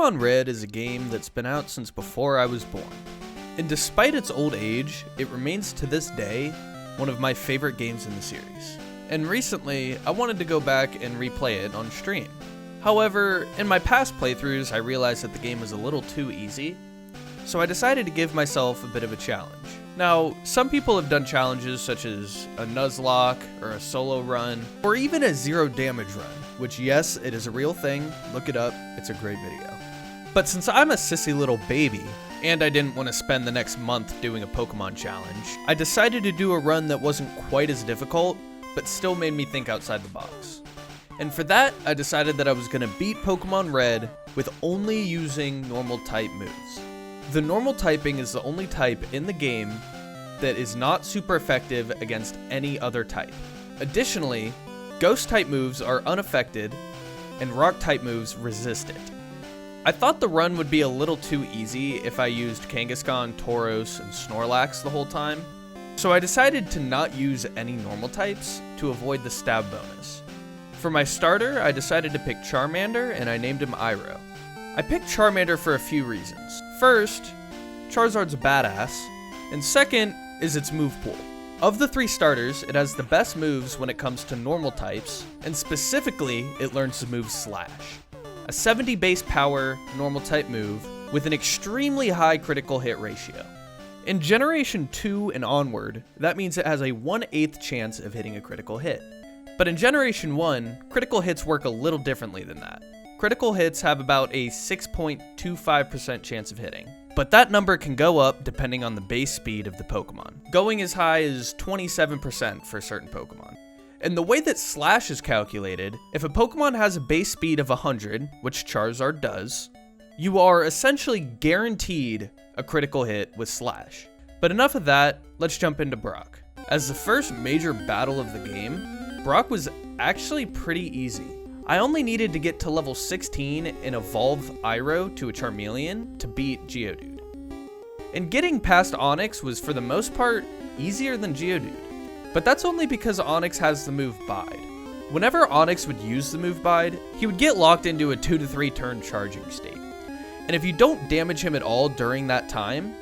Pokemon Red is a game that's been out since before I was born. And despite its old age, it remains to this day one of my favorite games in the series. And recently, I wanted to go back and replay it on stream. However, in my past playthroughs, I realized that the game was a little too easy, so I decided to give myself a bit of a challenge. Now, some people have done challenges such as a Nuzlocke, or a solo run, or even a zero damage run, which yes, it is a real thing, look it up, it's a great video. But since I'm a sissy little baby, and I didn't want to spend the next month doing a Pokemon challenge, I decided to do a run that wasn't quite as difficult, but still made me think outside the box. And for that, I decided that I was going to beat Pokemon Red with only using normal type moves. The normal typing is the only type in the game that is not super effective against any other type. Additionally, Ghost type moves are unaffected, and Rock type moves resist it. I thought the run would be a little too easy if I used Kangaskhan, Tauros, and Snorlax the whole time, so I decided to not use any normal types to avoid the stab bonus. For my starter, I decided to pick Charmander, and I named him Iroh. I picked Charmander for a few reasons. First, Charizard's a badass, and second is its move pool. Of the three starters, it has the best moves when it comes to normal types, and specifically, it learns the move Slash, a 70 base power normal type move with an extremely high critical hit ratio. In Generation 2 and onward, that means it has a 1/8 chance of hitting a critical hit. But in Generation 1, critical hits work a little differently than that. Critical hits have about a 6.25% chance of hitting, but that number can go up depending on the base speed of the Pokemon, going as high as 27% for certain Pokemon. And the way that Slash is calculated, if a Pokemon has a base speed of 100, which Charizard does, you are essentially guaranteed a critical hit with Slash. But enough of that, let's jump into Brock. As the first major battle of the game, Brock was actually pretty easy. I only needed to get to level 16 and evolve Iroh to a Charmeleon to beat Geodude. And getting past Onix was for the most part easier than Geodude. But that's only because Onix has the move Bide. Whenever Onix would use the move Bide, he would get locked into a 2 to 3 turn charging state. And if you don't damage him at all during that time,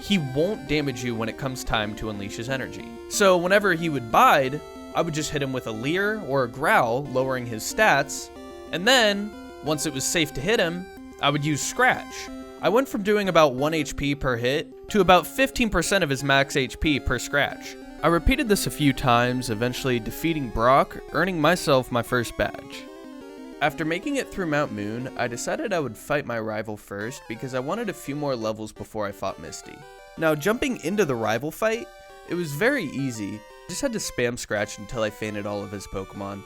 he won't damage you when it comes time to unleash his energy. So whenever he would Bide, I would just hit him with a Leer or a Growl, lowering his stats, and then, once it was safe to hit him, I would use Scratch. I went from doing about 1 HP per hit to about 15% of his max HP per Scratch. I repeated this a few times, eventually defeating Brock, earning myself my first badge. After making it through Mount Moon, I decided I would fight my rival first because I wanted a few more levels before I fought Misty. Now, jumping into the rival fight, it was very easy. I just had to spam Scratch until I fainted all of his Pokemon.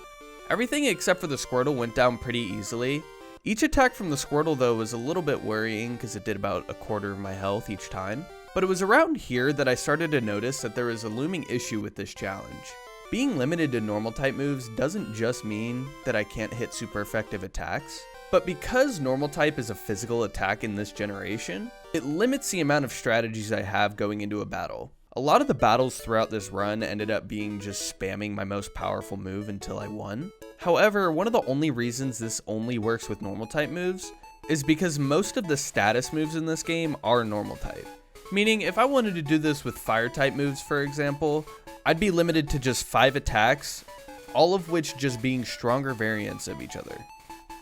Everything except for the Squirtle went down pretty easily. Each attack from the Squirtle though was a little bit worrying because it did about a quarter of my health each time. But it was around here that I started to notice that there was a looming issue with this challenge. Being limited to normal type moves doesn't just mean that I can't hit super effective attacks, but because normal type is a physical attack in this generation, it limits the amount of strategies I have going into a battle. A lot of the battles throughout this run ended up being just spamming my most powerful move until I won. However, one of the only reasons this only works with normal type moves is because most of the status moves in this game are normal type. Meaning, if I wanted to do this with fire type moves, for example, I'd be limited to just 5 attacks, all of which just being stronger variants of each other.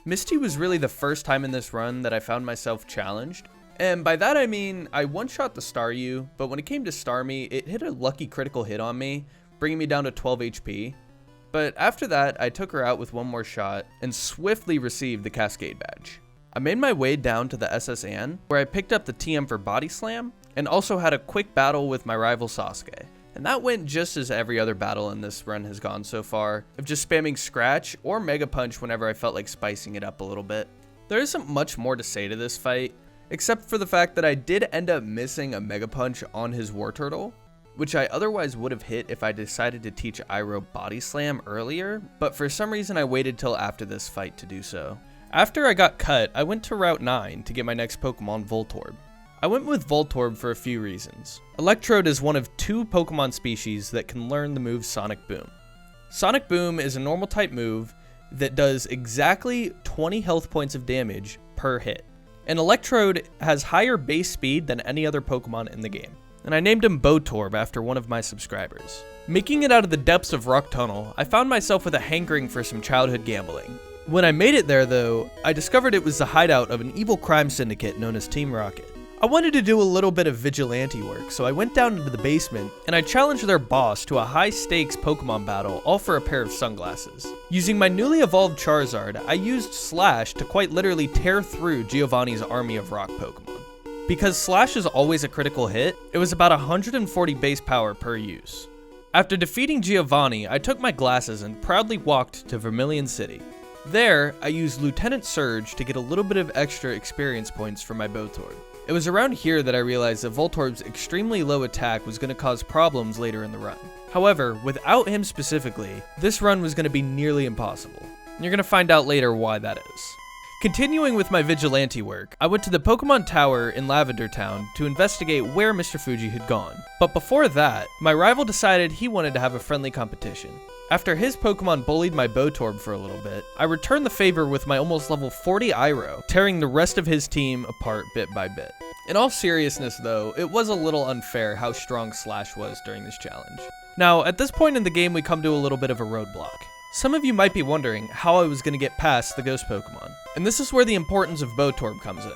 Misty was really the first time in this run that I found myself challenged. And by that I mean, I one-shot the Staryu, but when it came to Starmie, it hit a lucky critical hit on me, bringing me down to 12 HP. But after that, I took her out with one more shot, and swiftly received the Cascade Badge. I made my way down to the SS Anne, where I picked up the TM for Body Slam, and also had a quick battle with my rival Sasuke. And that went just as every other battle in this run has gone so far, of just spamming Scratch or Mega Punch whenever I felt like spicing it up a little bit. There isn't much more to say to this fight, except for the fact that I did end up missing a Mega Punch on his Wartortle, which I otherwise would have hit if I decided to teach Iroh Body Slam earlier, but for some reason I waited till after this fight to do so. After I got cut, I went to Route 9 to get my next Pokemon, Voltorb. I went with Voltorb for a few reasons. Electrode is one of 2 Pokemon species that can learn the move Sonic Boom. Sonic Boom is a normal type move that does exactly 20 health points of damage per hit. and Electrode has higher base speed than any other Pokemon in the game. And I named him Botorb after one of my subscribers. Making it out of the depths of Rock Tunnel, I found myself with a hankering for some childhood gambling. When I made it there though, I discovered it was the hideout of an evil crime syndicate known as Team Rocket. I wanted to do a little bit of vigilante work, so I went down into the basement and I challenged their boss to a high-stakes Pokemon battle, all for a pair of sunglasses. Using my newly evolved Charizard, I used Slash to quite literally tear through Giovanni's army of rock Pokemon. Because Slash is always a critical hit, it was about 140 base power per use. After defeating Giovanni, I took my glasses and proudly walked to Vermilion City. There, I used Lieutenant Surge to get a little bit of extra experience points for my Botorb. It was around here that I realized that Voltorb's extremely low attack was going to cause problems later in the run. However, without him specifically, this run was going to be nearly impossible. And you're going to find out later why that is. Continuing with my vigilante work, I went to the Pokemon Tower in Lavender Town to investigate where Mr. Fuji had gone. But before that, my rival decided he wanted to have a friendly competition. After his Pokemon bullied my Botorb for a little bit, I returned the favor with my almost level 40 Iroh, tearing the rest of his team apart bit by bit. In all seriousness though, it was a little unfair how strong Slash was during this challenge. Now, at this point in the game we come to a little bit of a roadblock. Some of you might be wondering how I was going to get past the ghost Pokemon, and this is where the importance of Botorb comes in.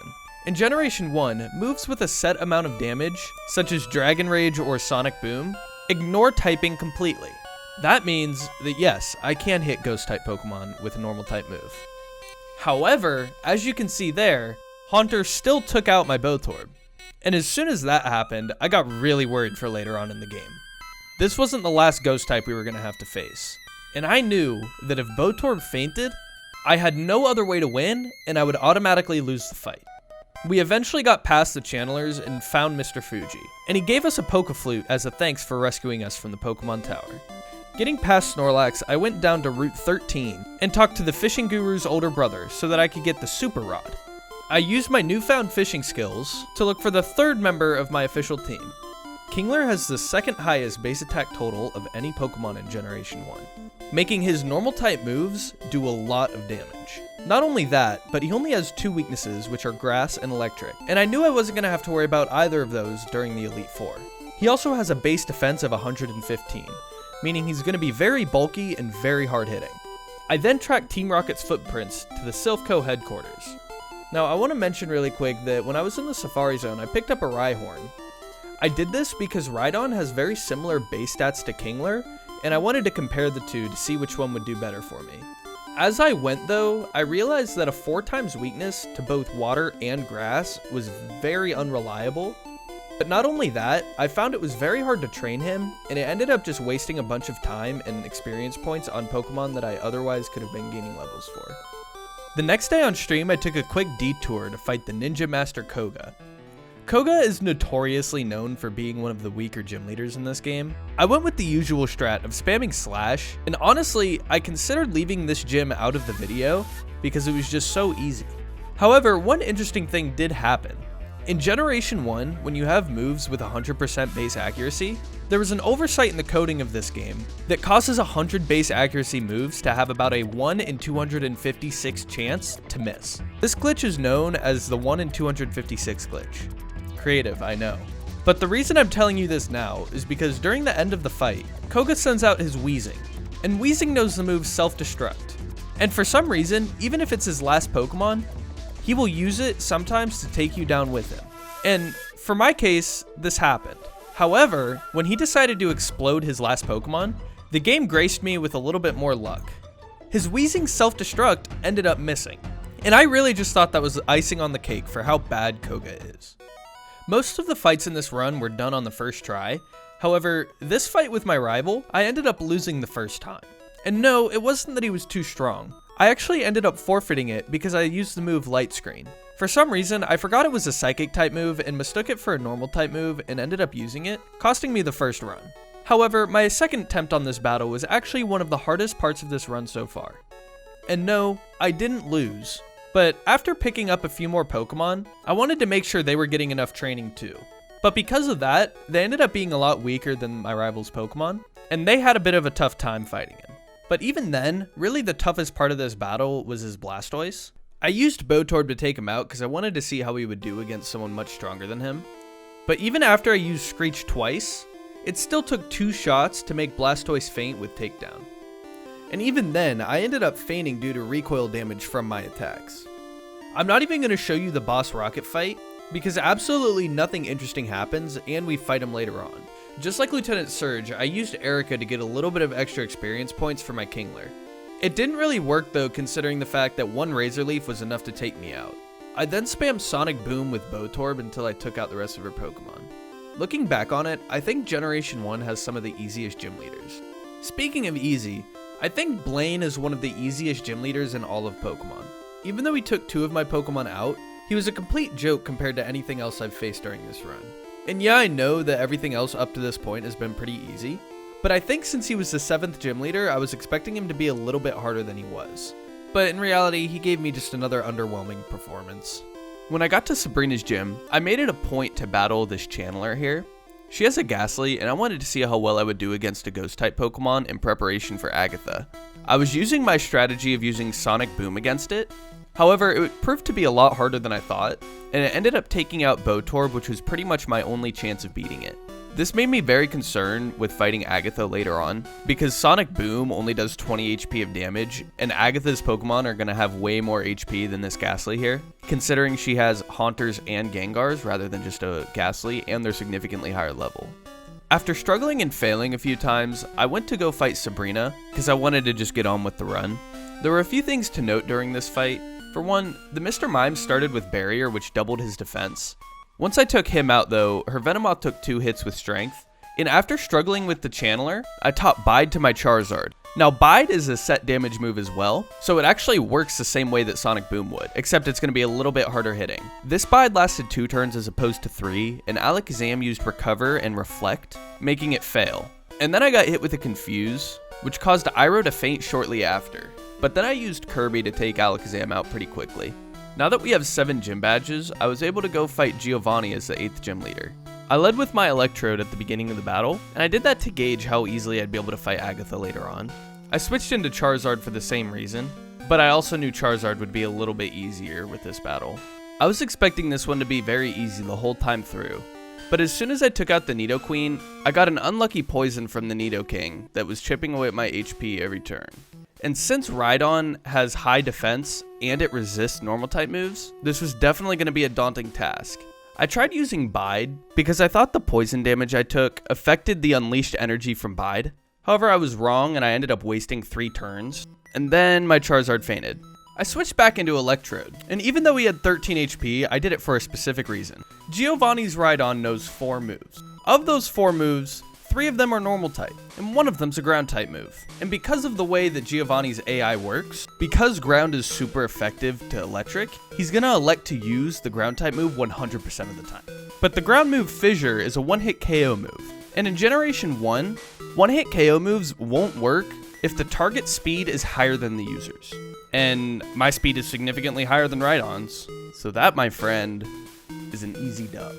In Generation 1, moves with a set amount of damage, such as Dragon Rage or Sonic Boom, ignore typing completely. That means that yes, I can hit Ghost-type Pokemon with a Normal-type move. However, as you can see there, Haunter still took out my Botorb. And as soon as that happened, I got really worried for later on in the game. This wasn't the last Ghost-type we were going to have to face. And I knew that if Botorb fainted, I had no other way to win, and I would automatically lose the fight. We eventually got past the channelers and found Mr. Fuji, and he gave us a Poké-Flute as a thanks for rescuing us from the Pokemon Tower. Getting past Snorlax, I went down to Route 13 and talked to the fishing guru's older brother so that I could get the Super Rod. I used my newfound fishing skills to look for the third member of my official team. Kingler has the second highest base attack total of any Pokemon in Generation 1, making his normal type moves do a lot of damage. Not only that, but he only has two weaknesses, which are Grass and Electric, and I knew I wasn't going to have to worry about either of those during the Elite Four. He also has a base defense of 115, meaning he's going to be very bulky and very hard-hitting. I then tracked Team Rocket's footprints to the Silphco headquarters. Now, I want to mention really quick that when I was in the Safari Zone, I picked up a Rhyhorn. I did this because Rhydon has very similar base stats to Kingler, and I wanted to compare the two to see which one would do better for me. As I went though, I realized that a 4x weakness to both water and grass was very unreliable. But not only that, I found it was very hard to train him, and it ended up just wasting a bunch of time and experience points on Pokemon that I otherwise could have been gaining levels for. The next day on stream, I took a quick detour to fight the Ninja Master Koga. Koga is notoriously known for being one of the weaker gym leaders in this game. I went with the usual strat of spamming Slash, and honestly, I considered leaving this gym out of the video because it was just so easy. However, one interesting thing did happen. In Generation 1, when you have moves with 100% base accuracy, there was an oversight in the coding of this game that causes 100 base accuracy moves to have about a 1 in 256 chance to miss. This glitch is known as the 1 in 256 glitch. Creative, I know. But the reason I'm telling you this now is because during the end of the fight, Koga sends out his Weezing, and Weezing knows the move Self-Destruct. And for some reason, even if it's his last Pokemon, he will use it sometimes to take you down with him. And for my case, this happened. However, when he decided to explode his last Pokemon, the game graced me with a little bit more luck. His Weezing Self-Destruct ended up missing, and I really just thought that was icing on the cake for how bad Koga is. Most of the fights in this run were done on the first try. However, this fight with my rival, I ended up losing the first time. And no, it wasn't that he was too strong. I actually ended up forfeiting it because I used the move Light Screen. For some reason, I forgot it was a Psychic type move and mistook it for a normal type move and ended up using it, costing me the first run. However, my second attempt on this battle was actually one of the hardest parts of this run so far. And no, I didn't lose. But after picking up a few more Pokemon, I wanted to make sure they were getting enough training too. But because of that, they ended up being a lot weaker than my rival's Pokemon, and they had a bit of a tough time fighting him. But even then, really the toughest part of this battle was his Blastoise. I used Botorb to take him out because I wanted to see how he would do against someone much stronger than him. But even after I used Screech twice, it still took 2 shots to make Blastoise faint with Takedown. And even then, I ended up fainting due to recoil damage from my attacks. I'm not even going to show you the boss rocket fight, because absolutely nothing interesting happens, and we fight him later on. Just like Lieutenant Surge, I used Erica to get a little bit of extra experience points for my Kingler. It didn't really work though, considering the fact that 1 Razor Leaf was enough to take me out. I then spammed Sonic Boom with Botorb until I took out the rest of her Pokemon. Looking back on it, I think Generation 1 has some of the easiest gym leaders. Speaking of easy, I think Blaine is one of the easiest gym leaders in all of Pokemon. Even though he took 2 of my Pokemon out, he was a complete joke compared to anything else I've faced during this run. And yeah, I know that everything else up to this point has been pretty easy, but I think since he was the 7th gym leader, I was expecting him to be a little bit harder than he was. But in reality, he gave me just another underwhelming performance. When I got to Sabrina's gym, I made it a point to battle this Channeler here. She has a Ghastly, and I wanted to see how well I would do against a Ghost-type Pokemon in preparation for Agatha. I was using my strategy of using Sonic Boom against it. However, it proved to be a lot harder than I thought, and it ended up taking out Botorb, which was pretty much my only chance of beating it. This made me very concerned with fighting Agatha later on, because Sonic Boom only does 20 HP of damage, and Agatha's Pokemon are going to have way more HP than this Ghastly here, considering she has Haunters and Gengars rather than just a Ghastly, and they're significantly higher level. After struggling and failing a few times, I went to go fight Sabrina, because I wanted to just get on with the run. There were a few things to note during this fight. For one, the Mr. Mime started with Barrier, which doubled his defense. Once I took him out though, her Venomoth took 2 hits with Strength, and after struggling with the Channeler, I taught Bide to my Charizard. Now Bide is a set damage move as well, so it actually works the same way that Sonic Boom would, except it's going to be a little bit harder hitting. This Bide lasted 2 turns as opposed to 3, and Alakazam used Recover and Reflect, making it fail. And then I got hit with a Confuse, which caused Iroh to faint shortly after. But then I used Kirby to take Alakazam out pretty quickly. Now that we have 7 gym badges, I was able to go fight Giovanni as the 8th gym leader. I led with my Electrode at the beginning of the battle, and I did that to gauge how easily I'd be able to fight Agatha later on. I switched into Charizard for the same reason, but I also knew Charizard would be a little bit easier with this battle. I was expecting this one to be very easy the whole time through, but as soon as I took out the Nidoqueen, I got an unlucky poison from the Nidoking that was chipping away at my HP every turn. And since Rhydon has high defense and it resists normal type moves, this was definitely going to be a daunting task. I tried using Bide because I thought the poison damage I took affected the unleashed energy from Bide. However, I was wrong and I ended up wasting 3 turns, and then my Charizard fainted. I switched back into Electrode, and even though he had 13 HP, I did it for a specific reason. Giovanni's Rhydon knows 4 moves. Of those 4 moves, 3 of them are normal type, and 1 of them's a ground type move. And because of the way that Giovanni's AI works, because ground is super effective to electric, he's gonna elect to use the ground type move 100% of the time. But the ground move Fissure is a 1-hit KO move, and in Generation 1, 1-hit KO moves won't work if the target speed is higher than the user's. And my speed is significantly higher than Rhydon's, so that, my friend, is an easy dub.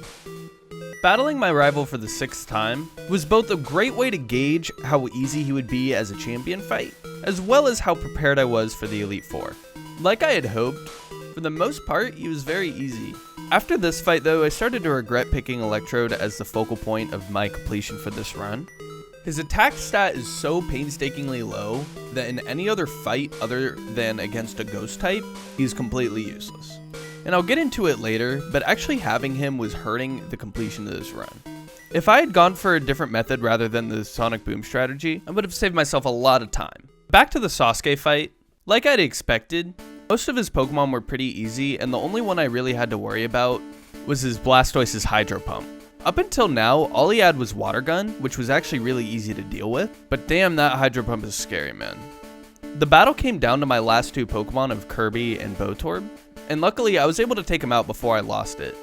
Battling my rival for the 6th time was both a great way to gauge how easy he would be as a champion fight, as well as how prepared I was for the Elite Four. Like I had hoped, for the most part, he was very easy. After this fight though, I started to regret picking Electrode as the focal point of my completion for this run. His attack stat is so painstakingly low that in any other fight other than against a ghost type, he's completely useless. And I'll get into it later, but actually having him was hurting the completion of this run. If I had gone for a different method rather than the Sonic Boom strategy, I would have saved myself a lot of time. Back to the Sasuke fight. Like I'd expected, most of his Pokemon were pretty easy, and the only one I really had to worry about was his Blastoise's Hydro Pump. Up until now, all he had was Water Gun, which was actually really easy to deal with, but damn, that Hydro Pump is scary, man. The battle came down to my last 2 Pokemon of Kirby and Botorb, and luckily I was able to take him out before I lost it.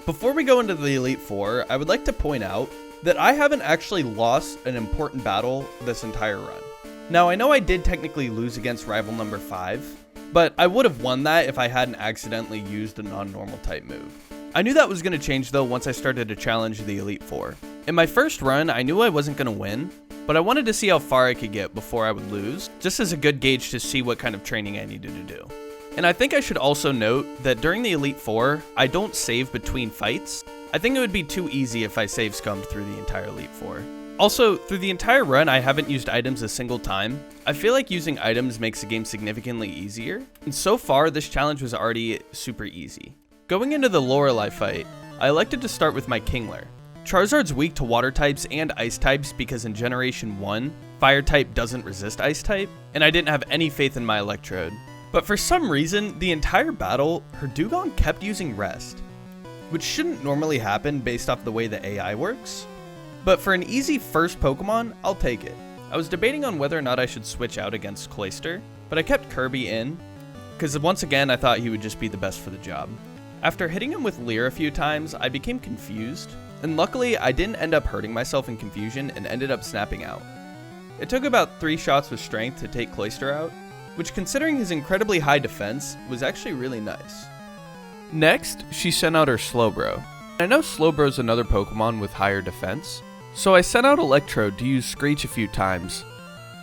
Before we go into the Elite Four, I would like to point out that I haven't actually lost an important battle this entire run. Now, I know I did technically lose against rival number 5, but I would have won that if I hadn't accidentally used a non-normal type move. I knew that was going to change though once I started to challenge the Elite Four. In my first run, I knew I wasn't going to win, but I wanted to see how far I could get before I would lose, just as a good gauge to see what kind of training I needed to do. And I think I should also note that during the Elite Four, I don't save between fights. I think it would be too easy if I save scummed through the entire Elite Four. Also, through the entire run, I haven't used items a single time. I feel like using items makes the game significantly easier, and so far this challenge was already super easy. Going into the Lorelei fight, I elected to start with my Kingler. Charizard's weak to water types and ice types because in Generation 1, fire type doesn't resist ice type, and I didn't have any faith in my Electrode. But for some reason, the entire battle, her Dewgong kept using Rest, which shouldn't normally happen based off the way the AI works. But for an easy first Pokemon, I'll take it. I was debating on whether or not I should switch out against Cloyster, but I kept Kirby in, because once again I thought he would just be the best for the job. After hitting him with Leer a few times, I became confused, and luckily I didn't end up hurting myself in confusion and ended up snapping out. It took about 3 shots with Strength to take Cloyster out, which considering his incredibly high defense, was actually really nice. Next, she sent out her Slowbro. I know Slowbro's another Pokemon with higher defense, so I sent out Electrode to use Screech a few times.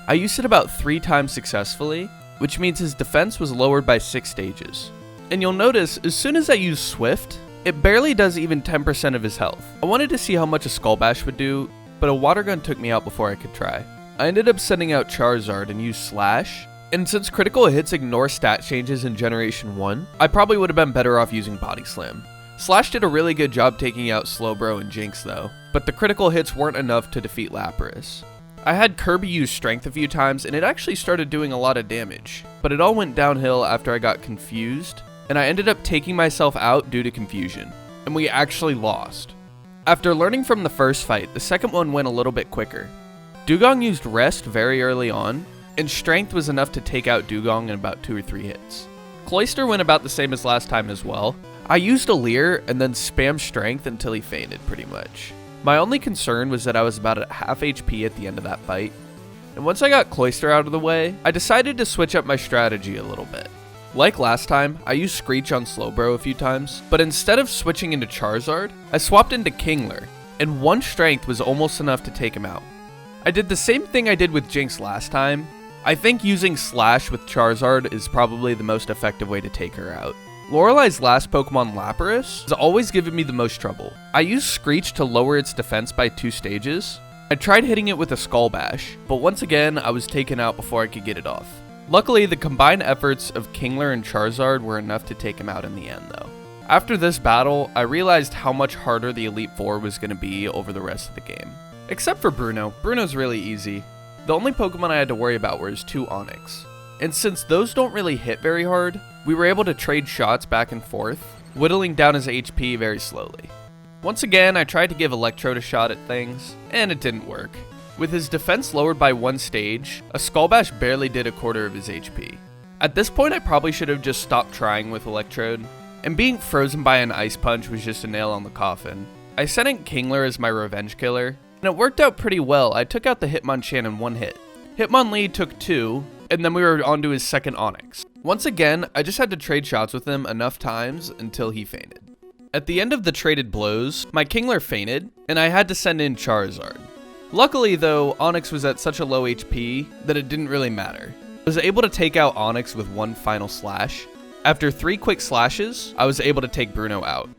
I used it about 3 times successfully, which means his defense was lowered by 6 stages. And you'll notice, as soon as I use Swift, it barely does even 10% of his health. I wanted to see how much a Skull Bash would do, but a Water Gun took me out before I could try. I ended up sending out Charizard and used Slash, and since critical hits ignore stat changes in Generation 1, I probably would have been better off using Body Slam. Slash did a really good job taking out Slowbro and Jinx though, but the critical hits weren't enough to defeat Lapras. I had Kirby use Strength a few times and it actually started doing a lot of damage, but it all went downhill after I got confused, and I ended up taking myself out due to confusion, and we actually lost. After learning from the first fight, the second one went a little bit quicker. Dewgong used Rest very early on, and Strength was enough to take out Dewgong in about 2 or 3 hits. Cloyster went about the same as last time as well. I used a Leer and then spammed Strength until he fainted pretty much. My only concern was that I was about at half HP at the end of that fight, and once I got Cloyster out of the way, I decided to switch up my strategy a little bit. Like last time, I used Screech on Slowbro a few times, but instead of switching into Charizard, I swapped into Kingler, and 1 Strength was almost enough to take him out. I did the same thing I did with Jinx last time. I think using Slash with Charizard is probably the most effective way to take her out. Lorelei's last Pokemon, Lapras, has always given me the most trouble. I used Screech to lower its defense by 2 stages. I tried hitting it with a Skull Bash, but once again, I was taken out before I could get it off. Luckily, the combined efforts of Kingler and Charizard were enough to take him out in the end though. After this battle, I realized how much harder the Elite Four was going to be over the rest of the game. Except for Bruno. Bruno's really easy. The only Pokemon I had to worry about were his 2 Onix. And since those don't really hit very hard, we were able to trade shots back and forth, whittling down his HP very slowly. Once again, I tried to give Electrode a shot at things, and it didn't work. With his defense lowered by 1 stage, a Skull Bash barely did a quarter of his HP. At this point, I probably should have just stopped trying with Electrode, and being frozen by an Ice Punch was just a nail on the coffin. I sent in Kingler as my revenge killer, and it worked out pretty well. I took out the Hitmonchan in 1 hit. Hitmonlee took 2, and then we were on to his second Onix. Once again, I just had to trade shots with him enough times until he fainted. At the end of the traded blows, my Kingler fainted, and I had to send in Charizard. Luckily though, Onix was at such a low HP that it didn't really matter. I was able to take out Onix with 1 final slash. After 3 quick slashes, I was able to take Bruno out.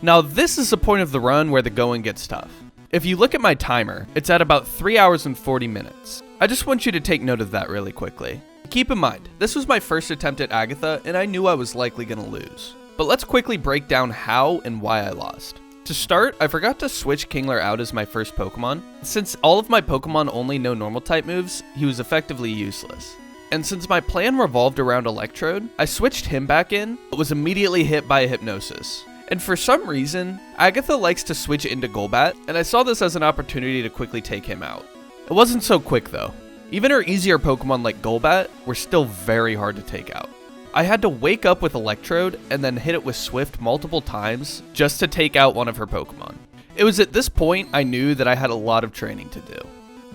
Now this is the point of the run where the going gets tough. If you look at my timer, it's at about 3 hours and 40 minutes. I just want you to take note of that really quickly. Keep in mind, this was my first attempt at Agatha and I knew I was likely going to lose. But let's quickly break down how and why I lost. To start, I forgot to switch Kingler out as my first Pokemon. Since all of my Pokemon only know normal type moves, he was effectively useless. And since my plan revolved around Electrode, I switched him back in, but was immediately hit by a Hypnosis. And for some reason, Agatha likes to switch into Golbat, and I saw this as an opportunity to quickly take him out. It wasn't so quick though. Even her easier Pokemon like Golbat were still very hard to take out. I had to wake up with Electrode and then hit it with Swift multiple times just to take out one of her Pokemon. It was at this point I knew that I had a lot of training to do.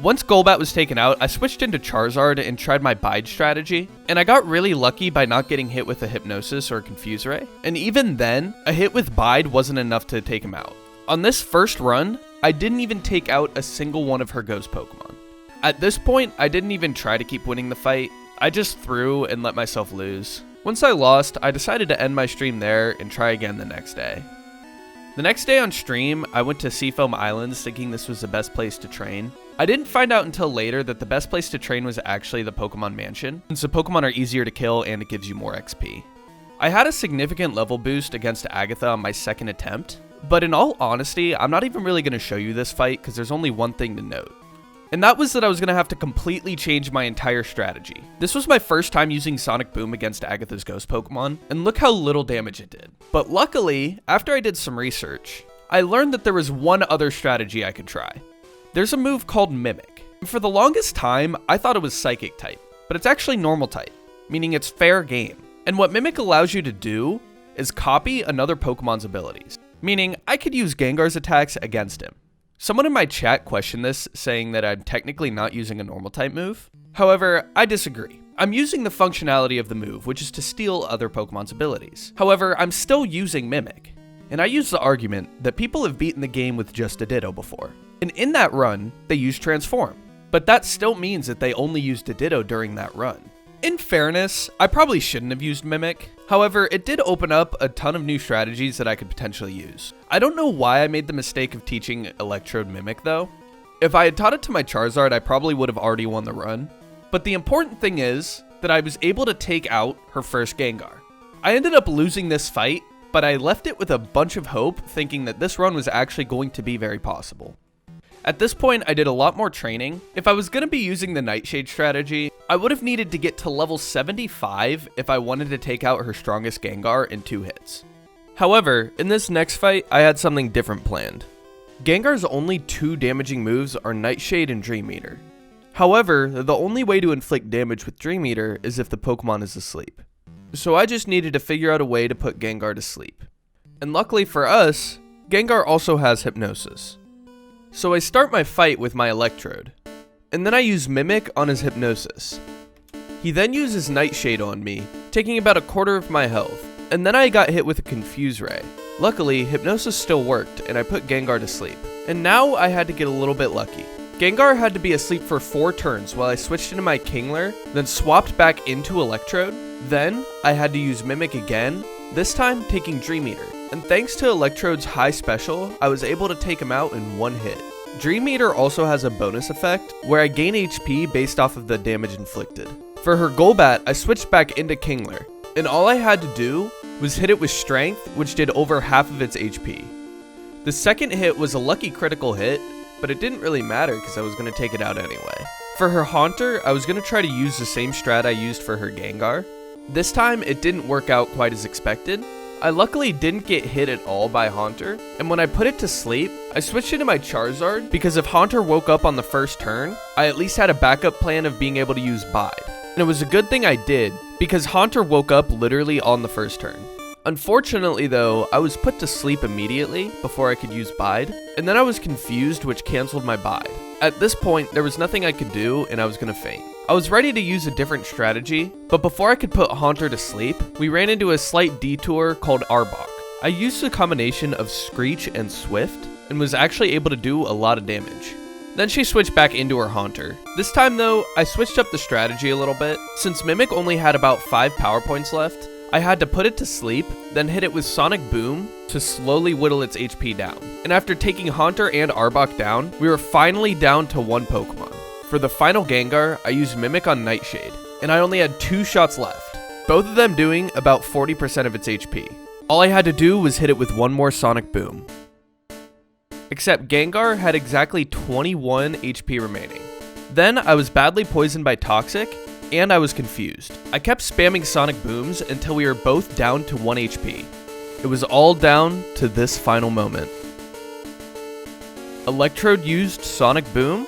Once Golbat was taken out, I switched into Charizard and tried my Bide strategy, and I got really lucky by not getting hit with a Hypnosis or a Confuse Ray, and even then, a hit with Bide wasn't enough to take him out. On this first run, I didn't even take out a single one of her Ghost Pokemon. At this point, I didn't even try to keep winning the fight, I just threw and let myself lose. Once I lost, I decided to end my stream there and try again the next day. The next day on stream, I went to Seafoam Islands thinking this was the best place to train. I didn't find out until later that the best place to train was actually the Pokemon Mansion, since the Pokemon are easier to kill and it gives you more XP. I had a significant level boost against Agatha on my second attempt, but in all honesty, I'm not even really going to show you this fight because there's only one thing to note. And that was that I was going to have to completely change my entire strategy. This was my first time using Sonic Boom against Agatha's ghost Pokemon, and look how little damage it did. But luckily, after I did some research, I learned that there was one other strategy I could try. There's a move called Mimic. And for the longest time, I thought it was Psychic type, but it's actually Normal type, meaning it's fair game. And what Mimic allows you to do is copy another Pokemon's abilities, meaning I could use Gengar's attacks against him. Someone in my chat questioned this, saying that I'm technically not using a normal type move. However, I disagree. I'm using the functionality of the move, which is to steal other Pokemon's abilities. However, I'm still using Mimic. And I use the argument that people have beaten the game with just a Ditto before. And in that run, they used Transform. But that still means that they only used a Ditto during that run. In fairness, I probably shouldn't have used Mimic. However, it did open up a ton of new strategies that I could potentially use. I don't know why I made the mistake of teaching Electrode Mimic though. If I had taught it to my Charizard, I probably would have already won the run. But the important thing is that I was able to take out her first Gengar. I ended up losing this fight, but I left it with a bunch of hope, thinking that this run was actually going to be very possible. At this point, I did a lot more training. If I was going to be using the Nightshade strategy, I would have needed to get to level 75 if I wanted to take out her strongest Gengar in 2 hits. However, in this next fight, I had something different planned. Gengar's only 2 damaging moves are Nightshade and Dream Eater. However, the only way to inflict damage with Dream Eater is if the Pokemon is asleep. So I just needed to figure out a way to put Gengar to sleep. And luckily for us, Gengar also has Hypnosis. So I start my fight with my Electrode, and then I use Mimic on his Hypnosis. He then uses Nightshade on me, taking about a quarter of my health, and then I got hit with a Confuse Ray. Luckily, Hypnosis still worked, and I put Gengar to sleep. And now I had to get a little bit lucky. Gengar had to be asleep for 4 turns while I switched into my Kingler, then swapped back into Electrode. Then, I had to use Mimic again, this time taking Dream Eater. And thanks to Electrode's high special, I was able to take him out in 1 hit. Dream Eater also has a bonus effect, where I gain HP based off of the damage inflicted. For her Golbat, I switched back into Kingler, and all I had to do was hit it with Strength, which did over half of its HP. The second hit was a lucky critical hit, but it didn't really matter because I was going to take it out anyway. For her Haunter, I was going to try to use the same strat I used for her Gengar. This time, it didn't work out quite as expected. I luckily didn't get hit at all by Haunter, and when I put it to sleep, I switched into my Charizard because if Haunter woke up on the first turn, I at least had a backup plan of being able to use Bide. And it was a good thing I did, because Haunter woke up literally on the first turn. Unfortunately though, I was put to sleep immediately before I could use Bide, and then I was confused, which cancelled my Bide. At this point, there was nothing I could do, and I was gonna faint. I was ready to use a different strategy, but before I could put Haunter to sleep, we ran into a slight detour called Arbok. I used a combination of Screech and Swift, and was actually able to do a lot of damage. Then she switched back into her Haunter. This time though, I switched up the strategy a little bit. Since Mimic only had about 5 power points left, I had to put it to sleep, then hit it with Sonic Boom to slowly whittle its HP down. And after taking Haunter and Arbok down, we were finally down to 1 Pokemon. For the final Gengar, I used Mimic on Nightshade, and I only had 2 shots left, both of them doing about 40% of its HP. All I had to do was hit it with 1 more Sonic Boom. Except Gengar had exactly 21 HP remaining. Then I was badly poisoned by Toxic, and I was confused. I kept spamming Sonic Booms until we were both down to 1 HP. It was all down to this final moment. Electrode used Sonic Boom,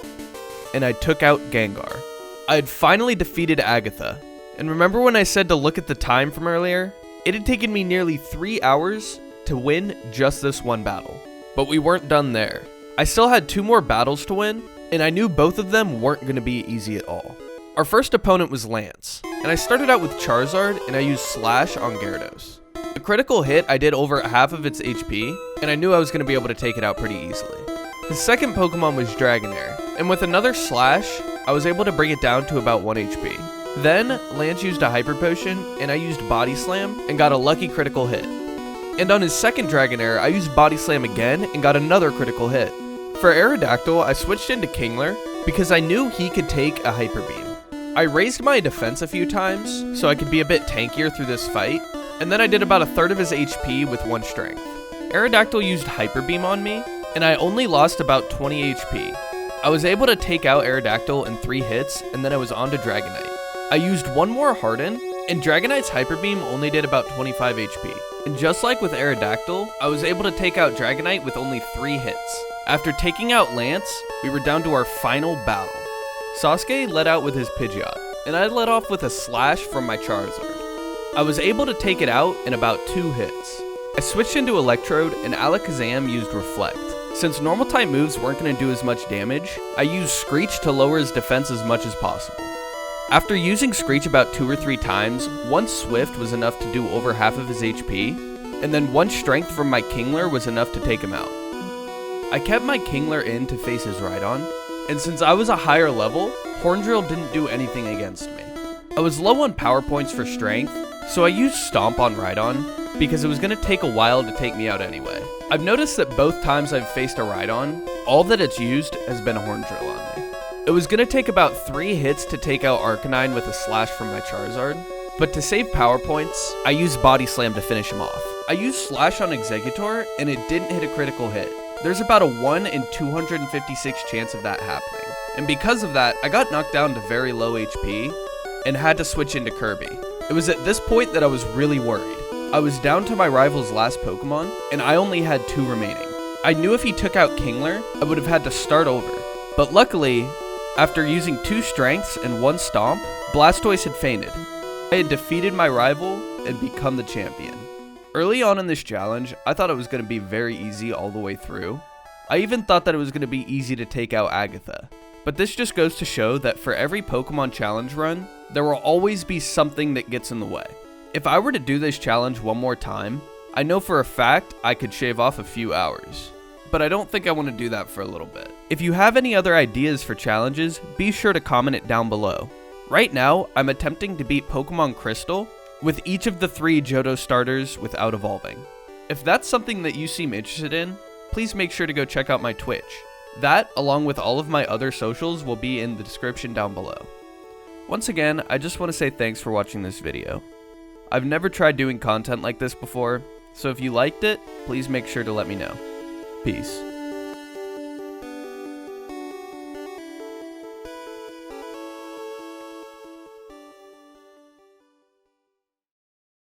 and I took out Gengar. I had finally defeated Agatha, and remember when I said to look at the time from earlier? It had taken me nearly 3 hours to win just this one battle. But we weren't done there. I still had 2 more battles to win, and I knew both of them weren't going to be easy at all. Our first opponent was Lance, and I started out with Charizard, and I used Slash on Gyarados. The critical hit, I did over half of its HP, and I knew I was going to be able to take it out pretty easily. His second Pokemon was Dragonair, and with another Slash, I was able to bring it down to about 1 HP. Then, Lance used a Hyper Potion, and I used Body Slam, and got a lucky critical hit. And on his second Dragonair, I used Body Slam again, and got another critical hit. For Aerodactyl, I switched into Kingler, because I knew he could take a Hyper Beam. I raised my defense a few times, so I could be a bit tankier through this fight, and then I did about a third of his HP with 1 strength. Aerodactyl used Hyper Beam on me, and I only lost about 20 HP. I was able to take out Aerodactyl in 3 hits, and then I was on to Dragonite. I used 1 more Harden, and Dragonite's Hyper Beam only did about 25 HP. And just like with Aerodactyl, I was able to take out Dragonite with only 3 hits. After taking out Lance, we were down to our final battle. Sasuke led out with his Pidgeot, and I led off with a Slash from my Charizard. I was able to take it out in about 2 hits. I switched into Electrode, and Alakazam used Reflect. Since normal type moves weren't going to do as much damage, I used Screech to lower his defense as much as possible. After using Screech about 2 or 3 times, 1 Swift was enough to do over half of his HP, and then 1 Strength from my Kingler was enough to take him out. I kept my Kingler in to face his Rhydon, and since I was a higher level, Horn Drill didn't do anything against me. I was low on power points for strength, so I used Stomp on Rhydon, because it was going to take a while to take me out anyway. I've noticed that both times I've faced a Rhydon, all that it's used has been a Horn Drill on me. It was going to take about 3 hits to take out Arcanine with a Slash from my Charizard, but to save power points, I used Body Slam to finish him off. I used Slash on Exeggutor, and it didn't hit a critical hit. There's about a 1 in 256 chance of that happening, and because of that, I got knocked down to very low HP, and had to switch into Kirby. It was at this point that I was really worried. I was down to my rival's last Pokemon, and I only had 2 remaining. I knew if he took out Kingler, I would have had to start over, but luckily, after using 2 strengths and 1 stomp, Blastoise had fainted. I had defeated my rival and become the champion. Early on in this challenge, I thought it was going to be very easy all the way through. I even thought that it was going to be easy to take out Agatha. But this just goes to show that for every Pokemon challenge run, there will always be something that gets in the way. If I were to do this challenge one more time, I know for a fact I could shave off a few hours. But I don't think I want to do that for a little bit. If you have any other ideas for challenges, be sure to comment it down below. Right now, I'm attempting to beat Pokemon Crystal with each of the 3 Johto starters without evolving. If that's something that you seem interested in, please make sure to go check out my Twitch. That, along with all of my other socials, will be in the description down below. Once again, I just want to say thanks for watching this video. I've never tried doing content like this before, so if you liked it, please make sure to let me know. Peace.